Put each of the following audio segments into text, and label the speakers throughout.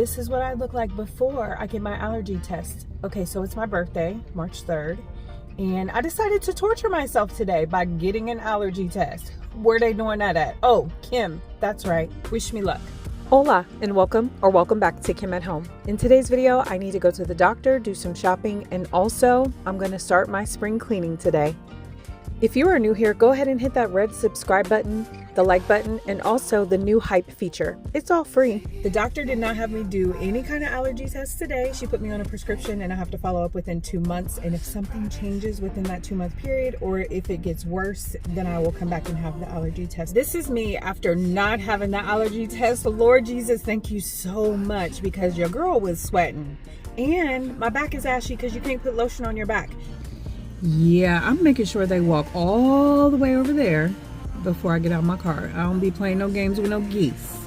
Speaker 1: this is what I look like before I get my allergy test. Okay, so it's my birthday, March 3rd, and I decided to torture myself today by getting an allergy test. Where they doing that at? Oh, Kim, that's right. Wish me luck. Hola and welcome back to Kim at Home. In today's video, I need to go to the doctor, do some shopping, and also I'm going to start my spring cleaning today. If you are new here, go ahead and hit that red subscribe button, the like button, and also the new hype feature. It's all free. The doctor did not have me do any kind of allergy test today. She put me on a prescription and I have to follow up within 2 months. And if something changes within that 2-month period, or if it gets worse, then I will come back and have the allergy test. This is me after not having the allergy test. Lord Jesus, thank you so much, because your girl was sweating and my back is ashy because you can't put lotion on your back. Yeah, I'm making sure they walk all the way over there before I get out of my car. I don't be playing no games with no geese.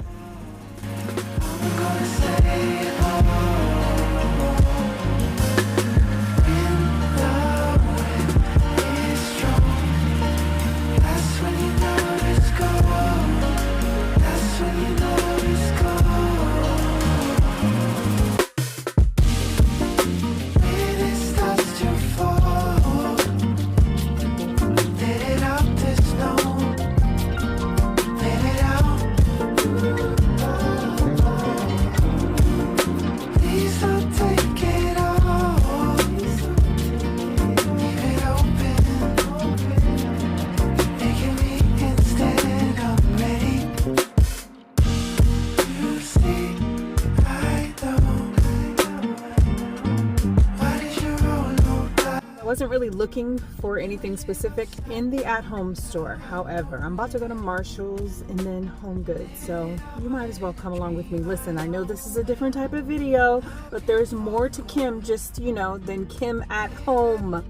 Speaker 1: I wasn't really looking for anything specific in the at-home store. However, I'm about to go to Marshall's and then Home Goods, so you might as well come along with me. Listen, I know this is a different type of video, but there's more to Kim, just, you know, than Kim at home.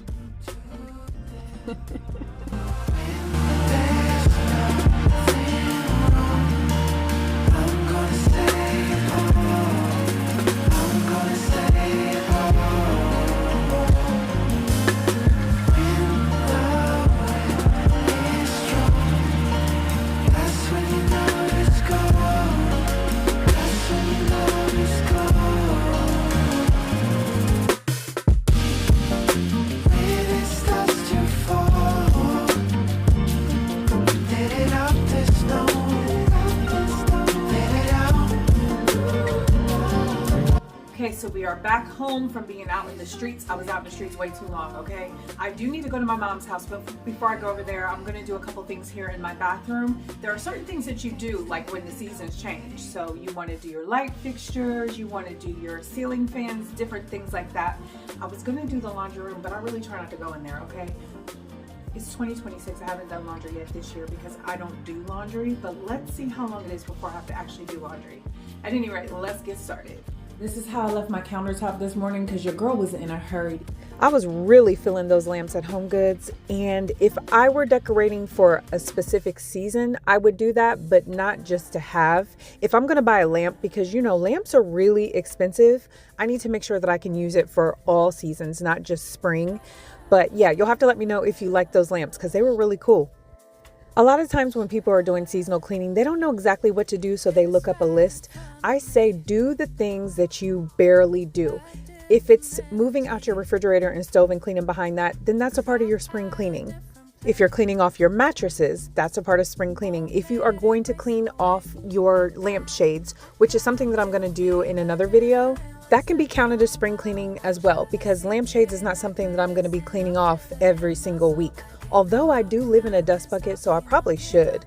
Speaker 1: Okay, so we are back home from being out in the streets. I was out in the streets way too long, okay? I do need to go to my mom's house, but before I go over there, I'm gonna do a couple things here in my bathroom. There are certain things that you do, like when the seasons change. So you wanna do your light fixtures, you wanna do your ceiling fans, different things like that. I was gonna do the laundry room, but I really try not to go in there, okay? It's 2026, I haven't done laundry yet this year because I don't do laundry, but let's see how long it is before I have to actually do laundry. At any rate, let's get started. This is how I left my countertop this morning because your girl was in a hurry. I was really feeling those lamps at Home Goods, and if I were decorating for a specific season, I would do that, but not just to have. If I'm gonna buy a lamp, because you know, lamps are really expensive, I need to make sure that I can use it for all seasons, not just spring. But yeah, you'll have to let me know if you like those lamps because they were really cool. A lot of times when people are doing seasonal cleaning, they don't know exactly what to do, so they look up a list. I say do the things that you barely do. If it's moving out your refrigerator and stove and cleaning behind that, then that's a part of your spring cleaning. If you're cleaning off your mattresses, that's a part of spring cleaning. If you are going to clean off your lampshades, which is something that I'm going to do in another video, that can be counted as spring cleaning as well, because lampshades is not something that I'm going to be cleaning off every single week. Although I do live in a dust bucket, so I probably should.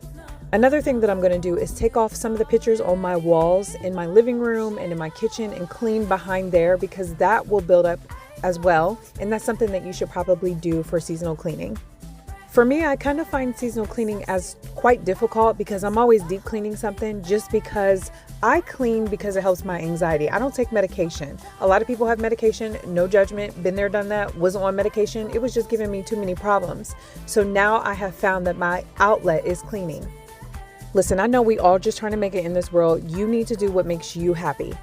Speaker 1: Another thing that I'm going to do is take off some of the pictures on my walls in my living room and in my kitchen and clean behind there, because that will build up as well. And that's something that you should probably do for seasonal cleaning. For me, I kind of find seasonal cleaning as quite difficult because I'm always deep cleaning something, just because I clean because it helps my anxiety. I don't take medication. A lot of people have medication, no judgment, been there, done that, wasn't on medication. It was just giving me too many problems. So now I have found that my outlet is cleaning. Listen, I know we all just trying to make it in this world. You need to do what makes you happy.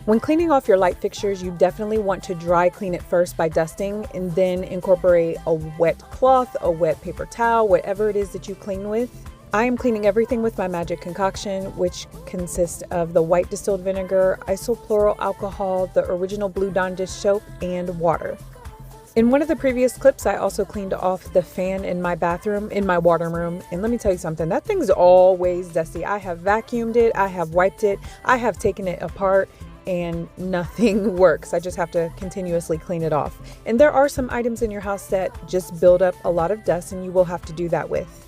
Speaker 1: When cleaning off your light fixtures, you definitely want to dry clean it first by dusting and then incorporate a wet cloth, a wet paper towel, whatever it is that you clean with. I am cleaning everything with my magic concoction, which consists of the white distilled vinegar, isopropyl alcohol, the original Blue Dawn dish soap, and water. In one of the previous clips, I also cleaned off the fan in my bathroom, in my water room. And let me tell you something, that thing's always dusty. I have vacuumed it, I have wiped it, I have taken it apart, and nothing works. I just have to continuously clean it off. And there are some items in your house that just build up a lot of dust, and you will have to do that with.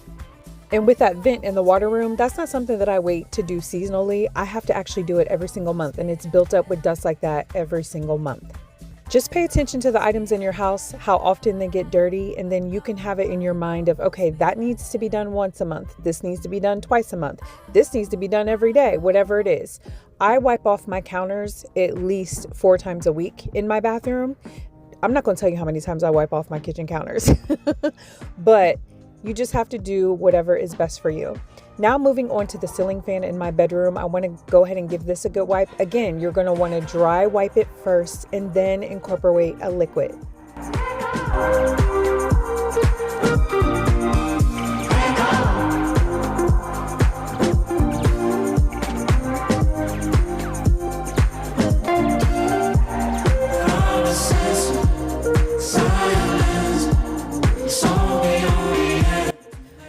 Speaker 1: And with that vent in the water room, that's not something that I wait to do seasonally. I have to actually do it every single month, and it's built up with dust like that every single month. Just pay attention to the items in your house, how often they get dirty, and then you can have it in your mind of, okay, that needs to be done once a month. This needs to be done twice a month. This needs to be done every day, whatever it is. I wipe off my counters at least 4 times a week in my bathroom. I'm not going to tell you how many times I wipe off my kitchen counters, but you just have to do whatever is best for you. Now moving on to the ceiling fan in my bedroom, I want to go ahead and give this a good wipe. Again, you're going to want to dry wipe it first and then incorporate a liquid.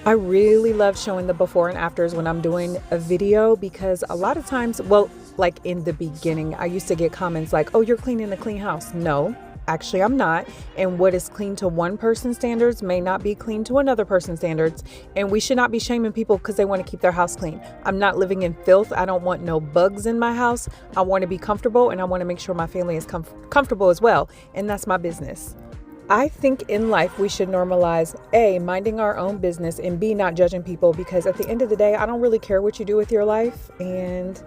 Speaker 1: I really love showing the before and afters when I'm doing a video, because a lot of times, well, like in the beginning, I used to get comments like, oh, you're cleaning a clean house. No, actually I'm not. And what is clean to one person's standards may not be clean to another person's standards. And we should not be shaming people because they want to keep their house clean. I'm not living in filth. I don't want no bugs in my house. I want to be comfortable, and I want to make sure my family is comfortable as well. And that's my business. I think in life we should normalize A, minding our own business, and B, not judging people, because at the end of the day, I don't really care what you do with your life, and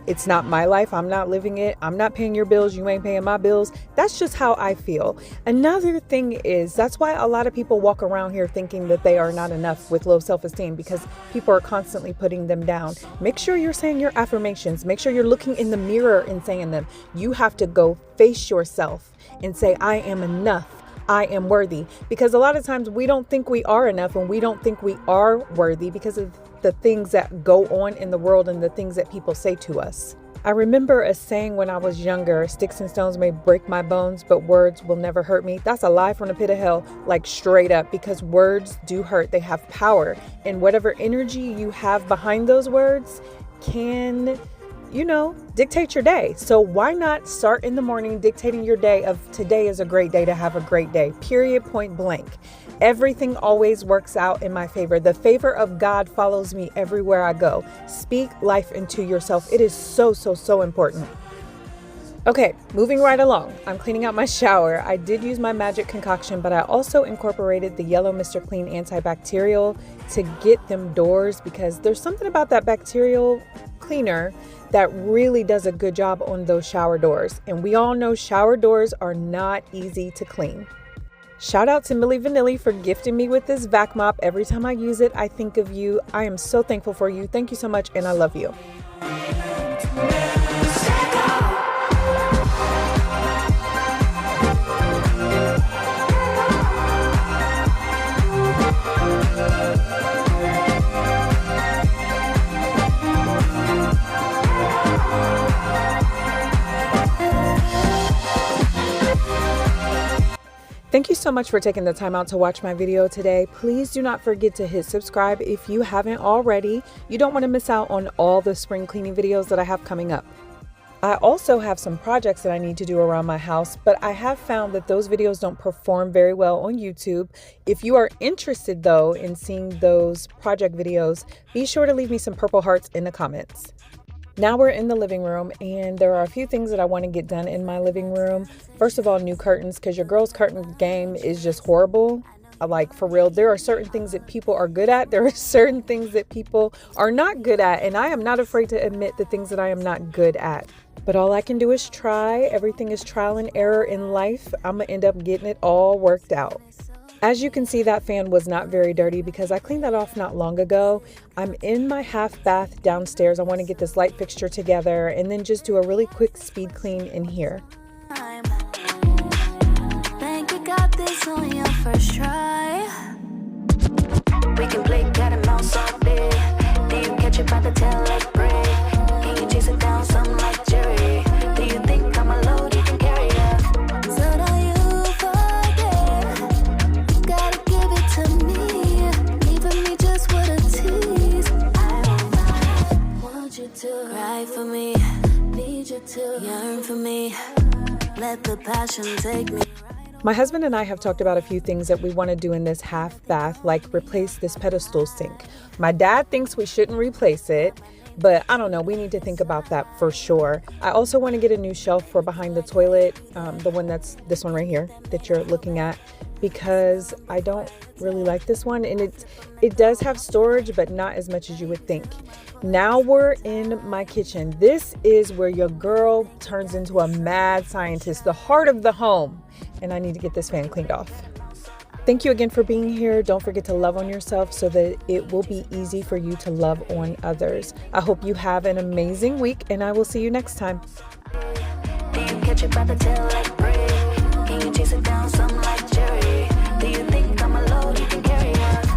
Speaker 1: it's not my life. I'm not living it. I'm not paying your bills. You ain't paying my bills. That's just how I feel. Another thing is, that's why a lot of people walk around here thinking that they are not enough with low self-esteem, because people are constantly putting them down. Make sure you're saying your affirmations. Make sure you're looking in the mirror and saying them. You have to go face yourself and say, I am enough. I am worthy, because a lot of times we don't think we are enough, and we don't think we are worthy because of the things that go on in the world and the things that people say to us. I remember a saying when I was younger, sticks and stones may break my bones, but words will never hurt me. That's a lie from the pit of hell, like straight up, because words do hurt. They have power, and whatever energy you have behind those words can, dictate your day. So why not start in the morning dictating your day of, today is a great day to have a great day, period, point blank. Everything always works out in my favor. The favor of God follows me everywhere I go. Speak life into yourself. It is so, so, so important. Okay, moving right along. I'm cleaning out my shower. I did use my magic concoction, but I also incorporated the yellow Mr. Clean antibacterial to get them doors, because there's something about that bacterial cleaner that really does a good job on those shower doors. And we all know shower doors are not easy to clean. Shout out to Millie Vanilli for gifting me with this vac mop. Every time I use it, I think of you. I am so thankful for you. Thank you so much, and I love you. Thank you so much for taking the time out to watch my video today. Please do not forget to hit subscribe if you haven't already. You don't want to miss out on all the spring cleaning videos that I have coming up. I also have some projects that I need to do around my house, but I have found that those videos don't perform very well on YouTube. If you are interested though in seeing those project videos, be sure to leave me some purple hearts in the comments. Now we're in the living room, and there are a few things that I want to get done in my living room. First of all, new curtains, because your girl's curtain game is just horrible. Like, for real, there are certain things that people are good at. There are certain things that people are not good at, and I am not afraid to admit the things that I am not good at. But all I can do is try. Everything is trial and error in life. I'm going to end up getting it all worked out. As you can see, that fan was not very dirty because I cleaned that off not long ago. I'm in my half bath downstairs. I want to get this light fixture together and then just do a really quick speed clean in here.
Speaker 2: Think you got this on your first try. We can play cat and mouse all day. Do you catch it by the tail like Bray? Can you chase it down some like Jerry? Do you think I'm a load you can carry it? So now you forget. Gotta give it to me. Leaving me just with a tease. I want you to cry for me. Need you to yearn for me. Let the passion take me.
Speaker 1: My husband and I have talked about a few things that we want to do in this half bath, like replace this pedestal sink. My dad thinks we shouldn't replace it, but I don't know. We need to think about that for sure. I also want to get a new shelf for behind the toilet, the one that's this one right here that you're looking at, because I don't really like this one, and it does have storage, but not as much as you would think. Now we're in my kitchen. This is where your girl turns into a mad scientist, the heart of the home, and I need to get this fan cleaned off. Thank you again for being here. Don't forget to love on yourself so that it will be easy for you to love on others. I hope you have an amazing week, and I will see you next time.
Speaker 2: Do you catch it by the tail like Bray? Can you chase it down some